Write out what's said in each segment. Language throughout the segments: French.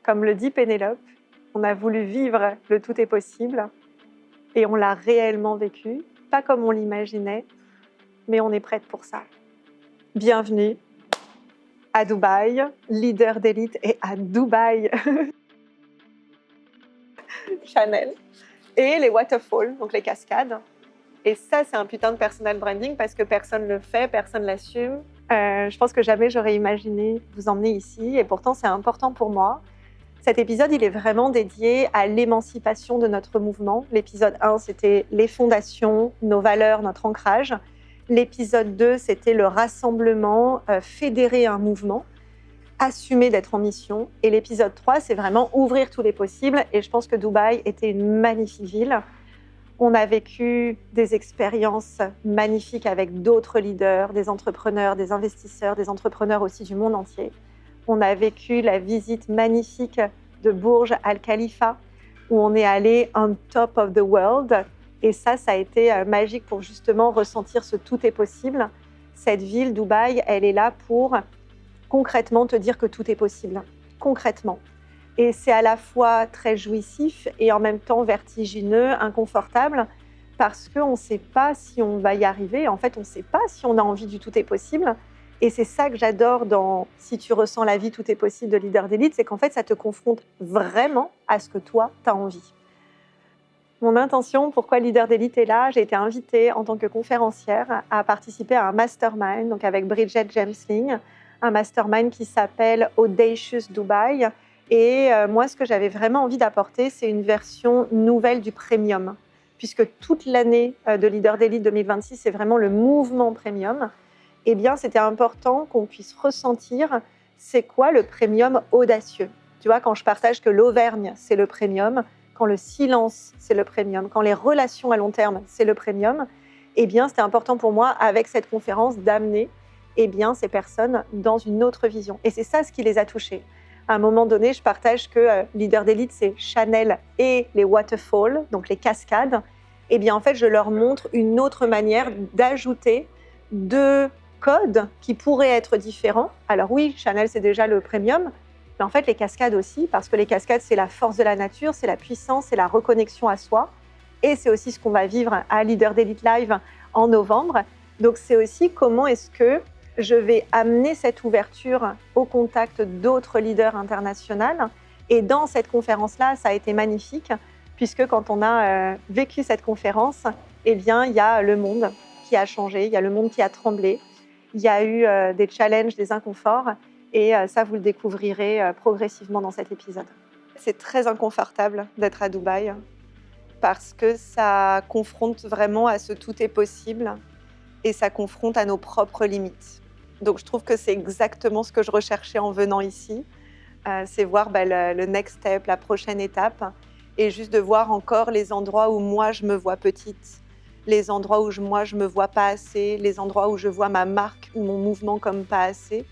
Comme le dit Pénélope, on a voulu vivre le tout est possible et on l'a réellement vécu, pas comme on l'imaginait, mais on est prête pour ça. Bienvenue à Dubaï, Leader d'élite et à Dubaï Chanel et les waterfalls, donc les cascades. Et ça, c'est un putain de personal branding parce que personne ne le fait, personne ne l'assume. Je pense que jamais j'aurais imaginé vous emmener ici et pourtant c'est important pour moi. Cet épisode, il est vraiment dédié à l'émancipation de notre mouvement. L'épisode 1, c'était les fondations, nos valeurs, notre ancrage. L'épisode 2, c'était le rassemblement, fédérer un mouvement, assumer d'être en mission. Et l'épisode 3, c'est vraiment ouvrir tous les possibles. Et je pense que Dubaï était une magnifique ville. On a vécu des expériences magnifiques avec d'autres leaders, des entrepreneurs, des investisseurs, des entrepreneurs aussi du monde entier. On a vécu la visite magnifique de Burj Al Khalifa, où on est allé on top of the world. Et ça a été magique pour justement ressentir ce tout est possible. Cette ville, Dubaï, elle est là pour concrètement te dire que tout est possible. Concrètement. Et c'est à la fois très jouissif et en même temps vertigineux, inconfortable, parce qu'on ne sait pas si on va y arriver. En fait, on ne sait pas si on a envie du tout est possible. Et c'est ça que j'adore dans « Si tu ressens la vie, tout est possible » de Leader d'élite, c'est qu'en fait, ça te confronte vraiment à ce que toi, tu as envie. Mon intention, pourquoi Leader d'élite est là, j'ai été invitée en tant que conférencière à participer à un mastermind, donc avec Bridget Jamesling, un mastermind qui s'appelle Audacious Dubai. Et moi, ce que j'avais vraiment envie d'apporter, c'est une version nouvelle du premium, puisque toute l'année de Leader d'élite 2026, c'est vraiment le mouvement premium. Eh bien, c'était important qu'on puisse ressentir c'est quoi le premium audacieux. Tu vois, quand je partage que l'Auvergne, c'est le premium, quand le silence, c'est le premium, quand les relations à long terme, c'est le premium, eh bien, c'était important pour moi, avec cette conférence, d'amener ces personnes dans une autre vision. Et c'est ça ce qui les a touchés. À un moment donné, je partage que Leader d'élite, c'est Chanel et les waterfalls, donc les cascades. Eh bien, en fait, je leur montre une autre manière d'ajouter deux codes qui pourraient être différents. Alors oui, Chanel, c'est déjà le premium, mais en fait, les cascades aussi, parce que les cascades, c'est la force de la nature, c'est la puissance, c'est la reconnexion à soi. Et c'est aussi ce qu'on va vivre à Leader d'élite Live en novembre. Donc, c'est aussi comment est-ce que je vais amener cette ouverture au contact d'autres leaders internationaux. Et dans cette conférence-là, ça a été magnifique, puisque quand on a vécu cette conférence, eh bien, il y a le monde qui a changé, il y a le monde qui a tremblé, il y a eu des challenges, des inconforts, et ça, vous le découvrirez progressivement dans cet épisode. C'est très inconfortable d'être à Dubaï, parce que ça confronte vraiment à ce tout est possible, et ça confronte à nos propres limites. Donc, je trouve que c'est exactement ce que je recherchais en venant ici. C'est voir le next step, la prochaine étape, et juste de voir encore les endroits où moi, je me vois petite, les endroits où moi, je me vois pas assez, les endroits où je vois ma marque ou mon mouvement comme pas assez,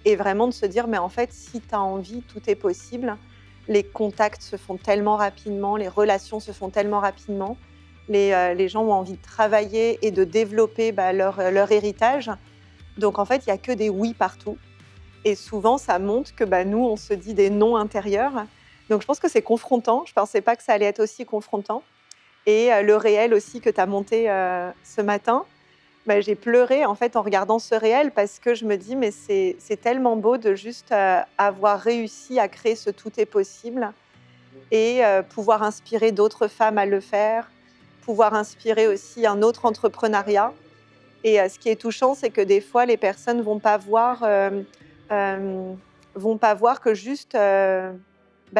et vraiment de se dire, mais en fait, si tu as envie, tout est possible. Les contacts se font tellement rapidement, les relations se font tellement rapidement, les gens ont envie de travailler et de développer leur héritage. Donc, en fait, il n'y a que des oui partout. Et souvent, ça montre que nous, on se dit des non intérieurs. Donc, je pense que c'est confrontant. Je ne pensais pas que ça allait être aussi confrontant. Et le réel aussi que tu as monté ce matin, j'ai pleuré en fait en regardant ce réel, parce que je me dis, mais c'est tellement beau de juste avoir réussi à créer ce tout est possible et pouvoir inspirer d'autres femmes à le faire, pouvoir inspirer aussi un autre entrepreneuriat. Et ce qui est touchant, c'est que des fois, les personnes vont pas voir que juste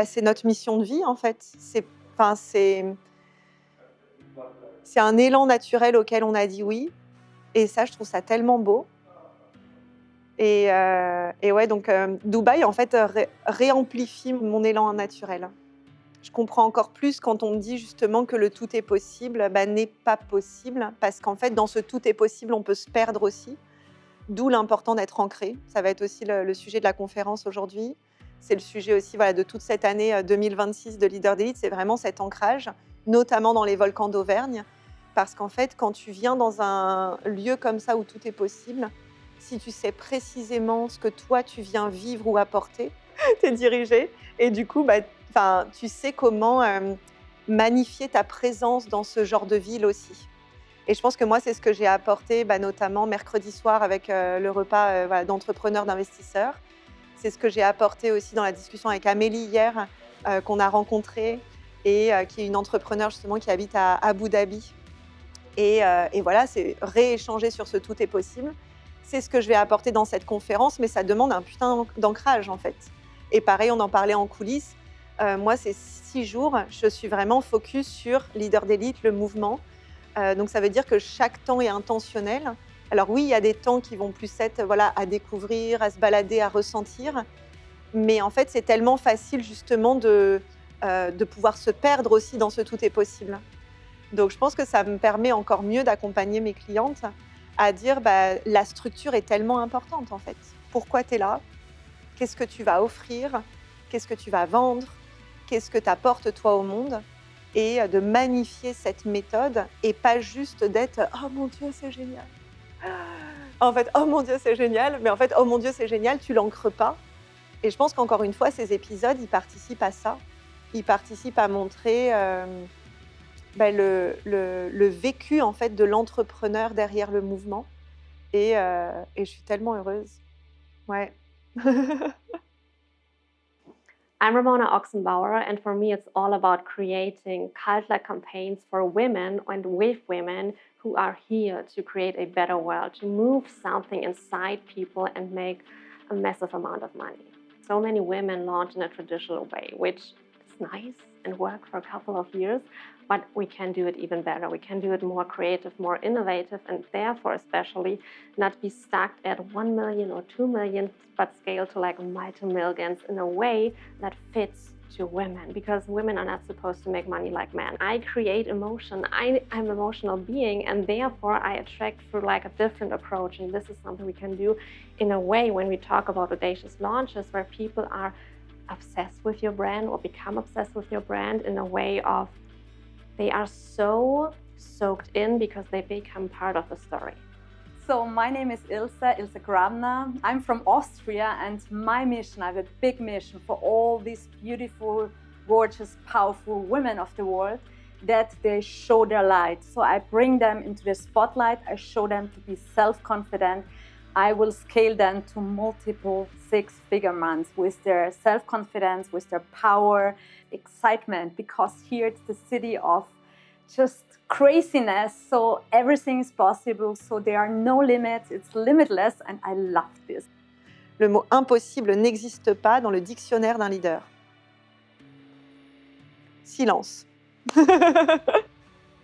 c'est notre mission de vie en fait. C'est un élan naturel auquel on a dit oui. Et ça, je trouve ça tellement beau. Et ouais, donc Dubaï, en fait, réamplifie mon élan naturel. Je comprends encore plus quand on me dit justement que le tout est possible n'est pas possible, parce qu'en fait, dans ce tout est possible, on peut se perdre aussi. D'où l'important d'être ancré. Ça va être aussi le sujet de la conférence aujourd'hui. C'est le sujet aussi de toute cette année 2026 de Leader d'élite, c'est vraiment cet ancrage, notamment dans les volcans d'Auvergne. Parce qu'en fait, quand tu viens dans un lieu comme ça où tout est possible, si tu sais précisément ce que toi, tu viens vivre ou apporter, tu es dirigé. Et du coup, tu sais comment magnifier ta présence dans ce genre de ville aussi. Et je pense que moi, c'est ce que j'ai apporté, notamment mercredi soir avec le repas d'entrepreneurs, d'investisseurs. C'est ce que j'ai apporté aussi dans la discussion avec Amélie hier, qu'on a rencontrée, et qui est une entrepreneure justement qui habite à Abu Dhabi. Et voilà, c'est rééchanger sur ce tout est possible. C'est ce que je vais apporter dans cette conférence, mais ça demande un putain d'ancrage en fait. Et pareil, on en parlait en coulisses. Moi, ces 6 jours, je suis vraiment focus sur Leader d'élite, le mouvement. Donc ça veut dire que chaque temps est intentionnel. Alors oui, il y a des temps qui vont plus être à découvrir, à se balader, à ressentir. Mais en fait, c'est tellement facile justement de pouvoir se perdre aussi dans ce tout est possible. Donc je pense que ça me permet encore mieux d'accompagner mes clientes à dire la structure est tellement importante en fait. Pourquoi tu es là? Qu'est-ce que tu vas offrir? Qu'est-ce que tu vas vendre? Qu'est-ce que tu apportes toi au monde? Et de magnifier cette méthode et pas juste d'être « Oh mon Dieu, c'est génial !» En fait, « Oh mon Dieu, c'est génial !» Mais en fait, « Oh mon Dieu, c'est génial !» Tu l'ancres pas. Et je pense qu'encore une fois, ces épisodes, ils participent à ça. Ils participent à montrer le vécu en fait, de l'entrepreneur derrière le mouvement. Et je suis tellement heureuse. Ouais. I'm Ramona Oxenbauer, and for me, it's all about creating cult-like campaigns for women and with women who are here to create a better world, to move something inside people and make a massive amount of money. So many women launch in a traditional way, which is nice and work for a couple of years, but we can do it even better. We can do it more creative, more innovative, and therefore especially not be stuck at 1 million or 2 million, but scale to like multi-millions in a way that fits to women, because women are not supposed to make money like men. I create emotion. I'm an emotional being, and therefore I attract through like a different approach. And this is something we can do in a way when we talk about audacious launches, where people are obsessed with your brand or become obsessed with your brand in a way of they are so soaked in because they become part of the story. So my name is Ilse Grabner. I'm from Austria, and my mission, I have a big mission for all these beautiful, gorgeous, powerful women of the world, that they show their light. So I bring them into the spotlight. I show them to be self-confident. I will scale them to multiple 6-figure months with their self-confidence, with their power, excitement, because here it's the city of just craziness. So everything is possible. So there are no limits. It's limitless. And I love this. Le mot impossible n'existe pas dans le dictionnaire d'un leader. Silence.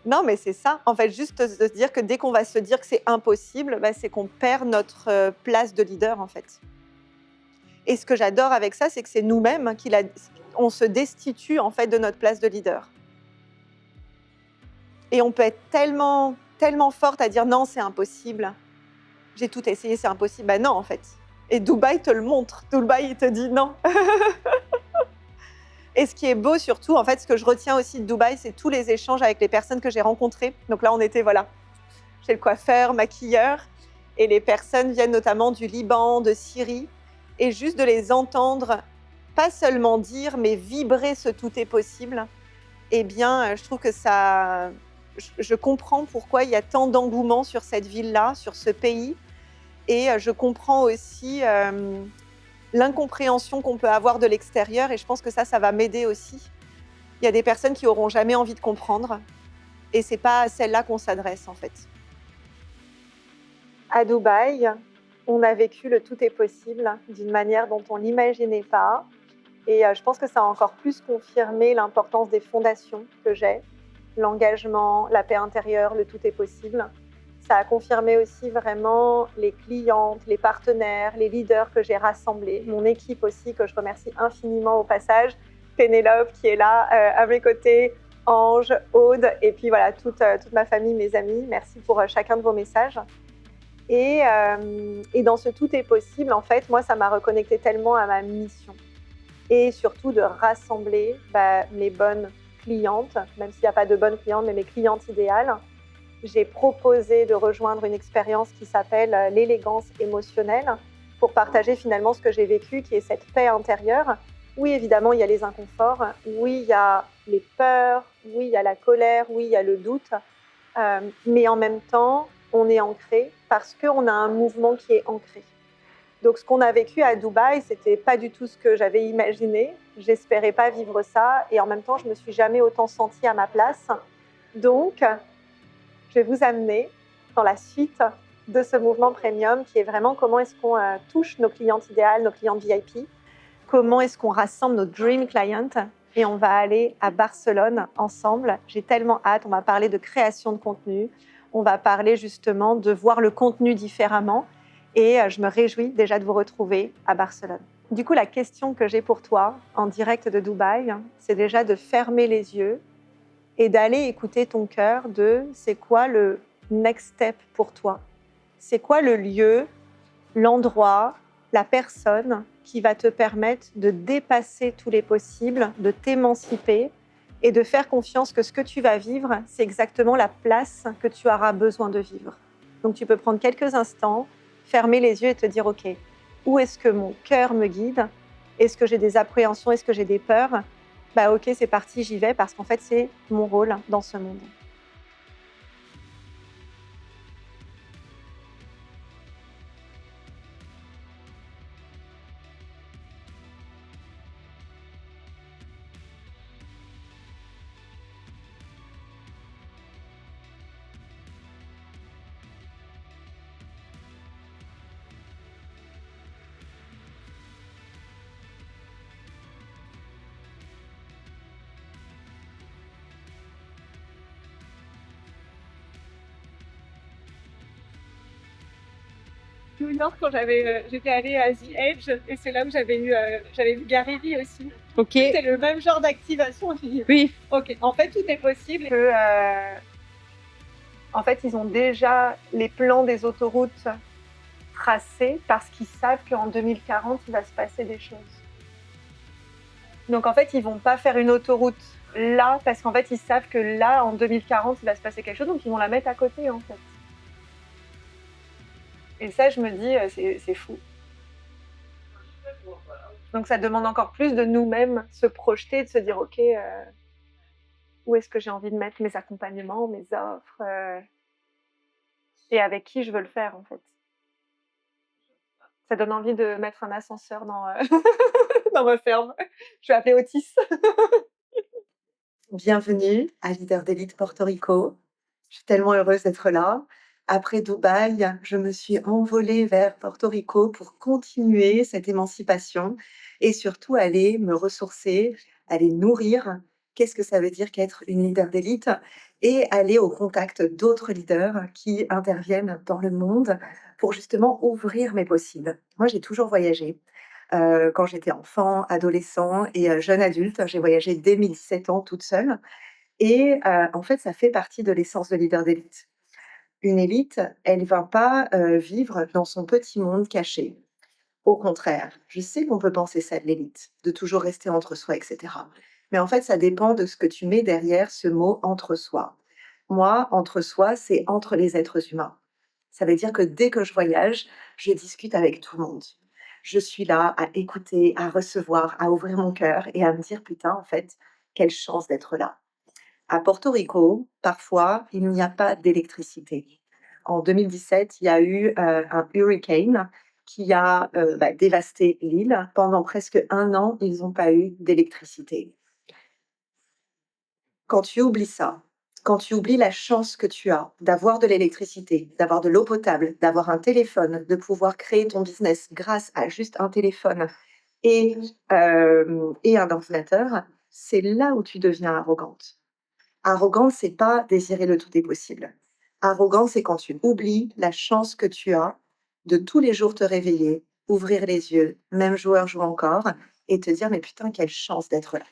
Non, mais c'est ça. En fait, juste de se dire que dès qu'on va se dire que c'est impossible, c'est qu'on perd notre place de leader, en fait. Et ce que j'adore avec ça, c'est que c'est nous-mêmes on se destitue, en fait, de notre place de leader. Et on peut être tellement, tellement forte à dire non, c'est impossible. J'ai tout essayé, c'est impossible. Non, en fait. Et Dubaï te le montre. Dubaï, il te dit non. Et ce qui est beau surtout, en fait, ce que je retiens aussi de Dubaï, c'est tous les échanges avec les personnes que j'ai rencontrées. Donc là, on était, chez le coiffeur, maquilleur. Et les personnes viennent notamment du Liban, de Syrie. Et juste de les entendre, pas seulement dire, mais vibrer ce tout est possible, eh bien, je trouve que ça... Je comprends pourquoi il y a tant d'engouement sur cette ville-là, sur ce pays. Et je comprends aussi l'incompréhension qu'on peut avoir de l'extérieur. Et je pense que ça va m'aider aussi. Il y a des personnes qui n'auront jamais envie de comprendre. Et ce n'est pas à celles-là qu'on s'adresse, en fait. À Dubaï, on a vécu le tout est possible d'une manière dont on ne l'imaginait pas. Et je pense que ça a encore plus confirmé l'importance des fondations que j'ai. L'engagement, la paix intérieure, le tout est possible. Ça a confirmé aussi vraiment les clientes, les partenaires, les leaders que j'ai rassemblés, mon équipe aussi, que je remercie infiniment au passage, Pénélope qui est là à mes côtés, Ange, Aude, et puis voilà, toute ma famille, mes amis. Merci pour chacun de vos messages. Et dans ce tout est possible, en fait, moi, ça m'a reconnecté tellement à ma mission. Et surtout de rassembler mes bonnes clientes, même s'il n'y a pas de bonnes clientes, mais mes clientes idéales. J'ai proposé de rejoindre une expérience qui s'appelle l'élégance émotionnelle, pour partager finalement ce que j'ai vécu, qui est cette paix intérieure. Oui, évidemment, il y a les inconforts, oui, il y a les peurs, oui, il y a la colère, oui, il y a le doute, mais en même temps, on est ancré parce qu'on a un mouvement qui est ancré. Donc, ce qu'on a vécu à Dubaï, c'était pas du tout ce que j'avais imaginé. J'espérais pas vivre ça, et en même temps, je me suis jamais autant sentie à ma place. Donc, je vais vous amener dans la suite de ce mouvement premium, qui est vraiment comment est-ce qu'on touche nos clientes idéales, nos clientes VIP, comment est-ce qu'on rassemble nos dream clients, et on va aller à Barcelone ensemble. J'ai tellement hâte. On va parler de création de contenu, on va parler justement de voir le contenu différemment, et je me réjouis déjà de vous retrouver à Barcelone. Du coup, la question que j'ai pour toi en direct de Dubaï, c'est déjà de fermer les yeux et d'aller écouter ton cœur de c'est quoi le next step pour toi. C'est quoi le lieu, l'endroit, la personne qui va te permettre de dépasser tous les possibles, de t'émanciper et de faire confiance que ce que tu vas vivre, c'est exactement la place que tu auras besoin de vivre. Donc tu peux prendre quelques instants, fermer les yeux et te dire ok, où est-ce que mon cœur me guide? Est-ce que j'ai des appréhensions? Est-ce que j'ai des peurs? Bah ok, c'est parti, j'y vais parce qu'en fait c'est mon rôle dans ce monde. New York, quand j'étais allée à The Edge, et c'est là où j'avais vu Gary Vee aussi. Ok. C'est le même genre d'activation. Oui. Ok. En fait, tout est possible. En fait, ils ont déjà les plans des autoroutes tracés parce qu'ils savent qu'en 2040, il va se passer des choses. Donc, en fait, ils vont pas faire une autoroute là parce qu'en fait, ils savent que là, en 2040, il va se passer quelque chose. Donc, ils vont la mettre à côté, en fait. Et ça, je me dis, c'est fou. Donc, ça demande encore plus de nous-mêmes se projeter, de se dire, ok, où est-ce que j'ai envie de mettre mes accompagnements, mes offres, et avec qui je veux le faire, en fait. Ça donne envie de mettre un ascenseur dans, dans ma ferme. Je vais appeler Otis. Bienvenue à Leader d'Élite Porto Rico. Je suis tellement heureuse d'être là. Après Dubaï, je me suis envolée vers Porto Rico pour continuer cette émancipation et surtout aller me ressourcer, aller nourrir. Qu'est-ce que ça veut dire qu'être une leader d'élite? Et aller au contact d'autres leaders qui interviennent dans le monde pour justement ouvrir mes possibles. Moi, j'ai toujours voyagé. Quand j'étais enfant, adolescent et jeune adulte, j'ai voyagé dès mes 17 ans toute seule. Et en fait, ça fait partie de l'essence de leader d'élite. Une élite, elle ne va pas vivre dans son petit monde caché. Au contraire, je sais qu'on peut penser ça de l'élite, de toujours rester entre soi, etc. Mais en fait, ça dépend de ce que tu mets derrière ce mot entre soi. Moi, entre soi, c'est entre les êtres humains. Ça veut dire que dès que je voyage, je discute avec tout le monde. Je suis là à écouter, à recevoir, à ouvrir mon cœur et à me dire, putain, en fait, quelle chance d'être là. À Porto Rico, parfois, il n'y a pas d'électricité. En 2017, il y a eu un hurricane qui a dévasté l'île. Pendant presque 1 an, ils n'ont pas eu d'électricité. Quand tu oublies ça, quand tu oublies la chance que tu as d'avoir de l'électricité, d'avoir de l'eau potable, d'avoir un téléphone, de pouvoir créer ton business grâce à juste un téléphone et un ordinateur, c'est là où tu deviens arrogante. Arrogante, c'est pas désirer le tout est possible. Arrogante, c'est quand tu oublies la chance que tu as de tous les jours te réveiller, ouvrir les yeux, même joueur joue encore, et te dire mais putain, quelle chance d'être là.